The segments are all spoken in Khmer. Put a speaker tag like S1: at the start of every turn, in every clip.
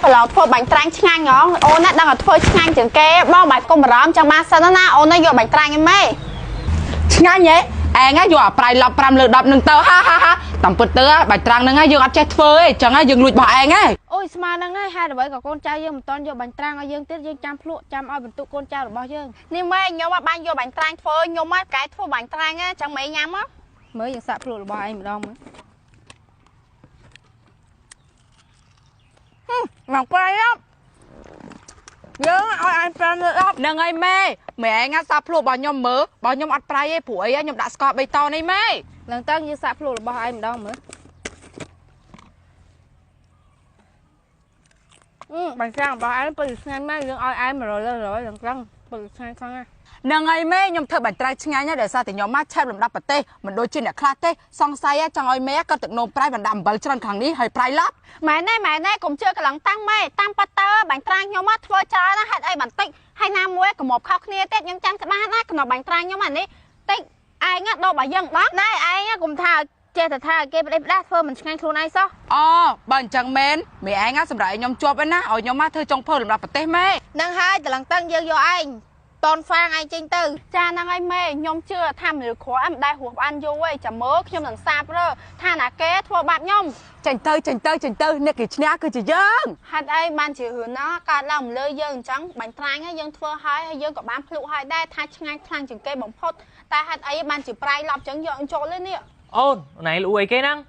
S1: ប្រឡងធ្វើបាញ់ត្រាំងឆ្ងាញ់ហ៎អូនណាដឹងតែធ្វើឆ្ងាញ់ជាងគេបងបាច់កុំបារម្ភចឹងបានសិនណាអូនណាយកបាញ់ត្រាំងឯមេ
S2: ឆ្ងាញ់ហ៎ឯងយកអាប្រៃឡប់5លើ10នឹងទៅហាតាមពិតទៅបាច់ត្រាំងហ្នឹងយើងអត់ចេះធ្វើទេចឹងយើងលួចរបស់ឯងហ៎
S1: អូយស្មានហ្នឹងហើយហេតុអ្វីក៏កូនចៅយើងមិនតន់យកបាញ់ត្រាំងឲ្យយើងទៀតយើងចាំភ្លក់ចាំឲ្យបន្ទុកកូនចៅរបស់យើងនេះម៉ែខ្ញុំអត់បានយកបាញ់ត្រាំងធ្វើខ្ញុំមកកែធ្វើបាញ់ត្រាំងចឹងម៉ែញ៉ាំមកមើលយើងសាក់ភ្លក់របស់ឯងម្ដងមើលមកប្រៃដល់យើងឲ្យអញ5លើ10
S2: ហ្នឹងហើយម៉ែឯងសាភ្លក់របស់ខ្ញុំមើលរបស់ខ្ញុំអត់ប្រៃទេព្រោះអីខ្ញុំដាក់ស្ករបៃតងនេះម៉ែ
S1: ឡើងតើយើងសាក់ភ្លក់របស់ឯងម្ដងមើលបាញ់ត្រាំងរបស់ឯងពេលឆ្ងាញ់ម៉ែយើងឲ្យឯង100លើ100ឡើងត្រង់ពេលឆ្ងាញ់ខ្លាំងណាស់ហ
S2: ្នឹងហើយម៉ែខ្ញុំធ្វើបាញ់ត្រាំងឆ្ងាញ់ហើយដោយសារតែខ្ញុំមកឆែបលំដាប់ប្រទេសមិនដូចជាអ្នកខ្លះទេសង្ស័យចង់ឲ្យម៉ែក៏ទឹកនោមប្រៃបណ្ដាអំបិលច្រើនខាងនេះហើយប្រៃឡប់
S1: ម៉ែណែកុំជឿកន្លងតាំងម៉ែតាមប៉ាតើបាញ់ត្រាំងខ្ញុំមកធ្វើច្រើនណាស់ហេតុអីបន្តិចហើយណាមួយកុំមកខុសគ្នាទៀតខ្ញុំចាំក្បាលណាក្នុងបាញ់ត្រាំងខ្ញុំអានេះតិចឯងដោបឲ្យយើងដល់ណែឯងកុំថាចេះតែថាគេផ្ដេសផ្ដាស់ធ្វើមិនឆ្ងាញ់ខ្លួនឯងសោះ
S2: អូបើអញ្ចឹងមែនមីឯងសម្រាប់ឲ្យខ្ញុំជាប់ឯណាឲ្យខ្ញុំមកធ្វើចុងភៅលំដាប់ប្រទេសម៉ែន
S1: ឹងហើយតឡងតឹងយើងយកឯងតនហ្វាងឯងចេញទៅចាហ្នឹងហើយម៉ែខ្ញុំជឿថាមនុស្សក្រអត់ដែរហួសបានយូរឯងចាំមើលខ្ញុំនឹងសាបរើថាណាគេធ្វើបាបខ្ញុំច
S2: េញទៅអ្នកគេឈ្នះគឺជាយើងហ
S1: េតុអីបានជារឿងណាកើតឡើងលើយើងអញ្ចឹងបាញ់ត្រាំងយើងធ្វើហើយយើងក៏បានភ្លុកហើយដែរថាឆ្ងាញ់ខ្លាំងជាងគេបំផុតតែហេតុអីបានជាប្រៃឡប់អញ្ចឹងយកអញ្ចូលនេះ
S3: អូនណៃលួយគេហ្នឹ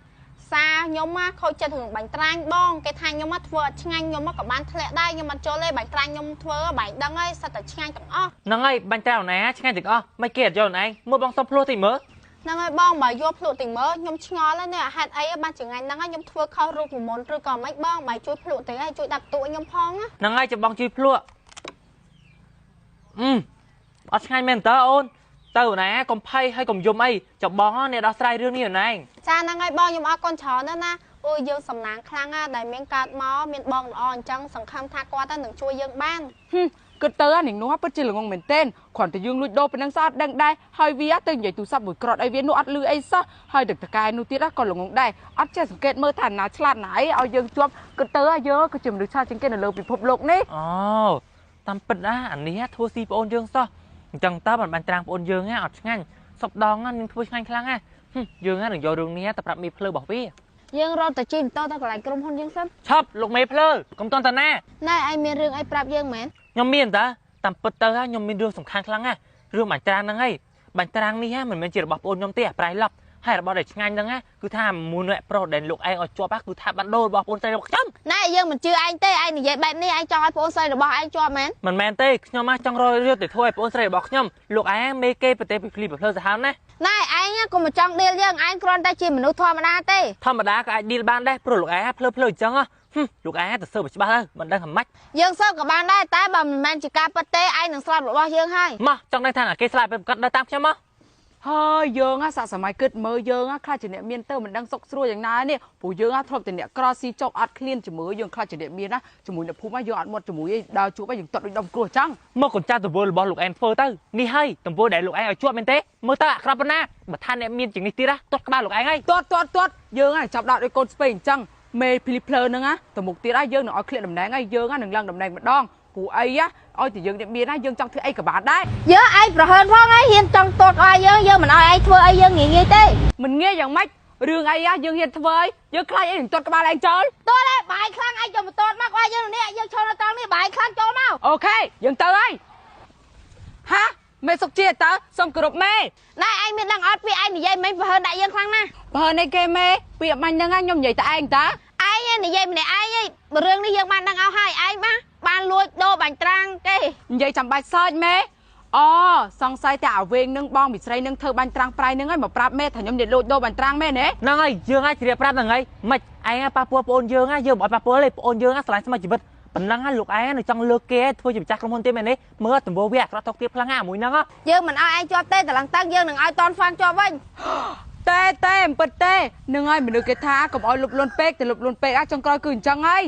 S3: ងស
S1: ាខ្ញុំមកខូចចិត្តរឿងបាញ់ត្រាំងបងគេថាខ្ញុំមកធ្វើអត់ឆ្ងាញ់ខ្ញុំមកក៏បានធ្លាក់ដែរខ្ញុំអត់ចូលទេបាញ់ត្រាំងខ្ញុំធ្វើបាញ់ដឹងហើយសិតតែឆ្ងាញ់ទាំងអស់
S3: ហ្នឹងហើយបាញ់ត្រាំងណាឆ្ងាញ់ទាំងអស់មិនគេអត់យកណែមើលបងសុំភ្លោះតិចមើល
S1: ហ្នឹងហើយបងបើយកភ្លក់តិចមើលខ្ញុំឆ្ងល់ហើយនេះហេតុអីបានចង្អាញ់ហ្នឹងហើយខ្ញុំធ្វើខុសរូបមន្តឬក៏មិនបងបើជួយភ្លក់តិចហើយជួយដាក់តួខ្ញុំផង
S3: ហ្នឹងហើយចាំបងជួយភ្លក់អត់ឆ្ងាញ់មែនតើអូនទៅណាកុំភ័យហើយកុំយំអីចាំបងនេះដោះស្រាយរឿងនេះណែ
S1: ចាហ្នឹងហើយបងខ្ញុំអរគុណច្រើនណាស់អូយើងសំណាងខ្លាំងណាស់ដែលមានកើតមកមានបងល្អអញ្ចឹងសង្ឃឹមថាគាត់ទៅនឹងជួយយើងបាន
S2: គិតទៅនាងនោះពិតជាល្ងងមែនទែនគ្រាន់តែយើងលួចដូរប៉ុណ្ណឹងស្អត់ដឹងដែរហើយវាទៅនិយាយទូរស័ព្ទមួយក្រត់ឲ្យវានោះអត់លឺអីសោះហើយទឹកតកែនោះទៀតក៏ល្ងងដែរអត់ចេះសង្កេតមើលថាណាឆ្លាតណាអីឲ្យយើងជាប់គិតទៅយើងក៏ជាមនុស្សឆ្លាតជាងគេនៅលើពិភពលោកនេះ
S3: អូតាមពិតណាអានេះធ្វើស៊ីប្អូនយើងសោះអញ្ចឹងតើបានបាញ់ត្រាំងប្អូនយើងអត់ឆ្ងាញ់សពដងនឹងធ្វើឆ្ងាញ់ខ្លាំងណាយើងនឹងយករឿងនេះទៅប្រាប់មេភ្លើរបស់វា
S1: យើងរត់ទៅជិះម៉ូតូទៅកន្លែងក្រុមហ៊ុនយើងសិនឆ
S3: ប់លោកមេភ្លើកុំតន់តាណាណ
S1: ែឯងមានរឿងអីប្រាប់យើងមែនខ
S3: ្ញុំមានតើតាមពិតទៅខ្ញុំមានរឿងសំខាន់ខ្លាំងណាស់រឿងបាញ់ត្រាំងហ្នឹងហើយបាញ់ត្រាំងនេះមិនមែនជារបស់ប្អូនខ្ញុំទេប្រៃឡប់ហើយរបស់ដែលឆ្ងាញ់ហ្នឹងគឺថាមួយអ្នកប្រុសដែលលោកឯងឲ្យជាប់គឺថាបានដូររបស់ប្អូនស្រីរបស់ខ្ញុំណ
S1: ែយើងមិនជឿឯងទេឯងនិយាយបែបនេះឯងចង់ឲ្យប្អូនស្រីរបស់ឯងជាប់មែន
S3: មិនមែនទេខ្ញុំចង់រយទៅធ្វើឲ្យប្អូនស្រីរបស់ខ្ញុំលោកឯងមេគេប្រទេសពីភ្លីភ្លើសាហាវណាណ
S1: ែឯងកុំចង់ឌីលយើងឯងគ្រាន់តែជាមនុស្សធម្មតាទេធ
S3: ម្មតាក៏អាចឌីលបានដែរព្រោះលោកឯងភ្លើអញ្ចឹងលោកឯងទៅសើបច្បាស់ទៅមិនដឹងថាម៉េចយ
S1: ើងសើបក៏បានដែរតែបើមិនមែនជាការពិតទេឯងនឹងស្លាប់របស់យើងហើយ
S3: មកចង់ដឹងថាគេស្លាប់ពេលប្រកាសដើរតាមខ្ញុំមក
S2: ហើយយើងសាក់សម័យគិតមើលយើងខ្លះជាអ្នកមានទៅមិនដឹងសុខស្រួលយ៉ាងណានេះព្រោះយើងធ្លាប់តែអ្នកក្រស៊ីចុកអត់ឃ្លានជាមួយយើងខ្លះជាអ្នកមានណាជាមួយអ្នកភូមិយើងអត់មាត់ជាមួយឯងដើរជួបឯងយើងតត់ដូចដុំគ្រោះចឹងម
S3: កកូនចាស់ទង្វើរបស់លោកឯងធ្វើទៅនេះហើយទង្វើដែលលោកឯងឲ្យជាប់មែនទេមើលទៅអាក្រក់ប៉ុណ្ណាបើថាអ្នកមានជាងនេះទៀតទាត់ក្បាលលោកឯងហើយទ
S2: ាត់យើងចាប់ដាក់ដោយកូនស្ពេអញ្ចឹងមេភីលីភ្លើហ្នឹងទៅមុខទៀតយើងនឹងឲ្យឃ្លានតំណែងហើយយើងនឹងឡើងតំណែងម្ដងព្រោះអីឲ្យតែយើងអ្នកមានណាយើងចង់ធ្វើអីក៏បានដែរយ
S1: ើងឯងប្រហើនផងហើយហ៊ានចង់ទាត់ឲ្យយើងមិនឲ្យឯងធ្វើអីយើងងាយទេ
S2: មិនងាយយ៉ាងម៉េចរឿងអីយើងហ៊ានធ្វើអីយើងខ្លាចអីនឹងទាត់ក្បាលឯងចូលទ
S1: ាត់ឯងបាយខ្លាំងឯងចូលមកទាត់មកឲ្យយើងនេះយើងឈរនៅត្រង់នេះបាយខ្លាំងចូលមកអ
S2: ូខេយើងទៅហើយហាមេសុកជាតើសុំគោរពមេណ
S1: ែឯងមានដឹងអត់ពីឯងនិយាយមិនប្រហើនដាក់យើងខ្លាំងណាស់ប
S2: ្រហើនអីគេមេពីអមាញ់ហ្នឹងខ្ញុំនិយាយតែឯងតើឯ
S1: ងនិយាយម្នាក់ឯងរឿងនេះយើងបានដឹងឲ្យហើយឯងបានលួចដូរបាញ់ត្រាំងគេ
S2: និយាយចាំបាច់សើចមេអូសង្ស័យតែអាវែងនឹងបងមីស្រីនឹងធ្វើបាញ់ត្រាំងប្រៃនឹងហើយមកប្រាប់មេថាខ្ញុំនិយាយលួចដូរបាញ់ត្រាំងមេណា
S3: ហ្នឹងហើយយើងអាចជ្រាបប្រាប់ហ្នឹងហើយមិនឯងប៉ះពោះប្អូនយើងយើងមិនអត់ប៉ះពោះទេប្អូនយើងឆ្លាញ់ស្ម័គ្រជីវិតប៉ុណ្ណឹងលោកឯងនៅចង់លើកគេធ្វើជាម្ចាស់ក្រុមហ៊ុនទេមែនទេមើលទង្វើវាអាក្រក់តោកទៀតខ្លាំងណាស់មួយហ្នឹងយ
S1: ើងមិនឲ្យឯងជាប់ទេតឡងតឹងយើងនឹងឲ្យតនហ្វានជាប់វិញត
S2: ែមិនពិតទេនឹងហើយមនុស្សគេថាកុំឲ្យលុបលន់ពេកទៅលុបលន់ពេកចុងក្រោយគឺអញ្ចឹងហើយ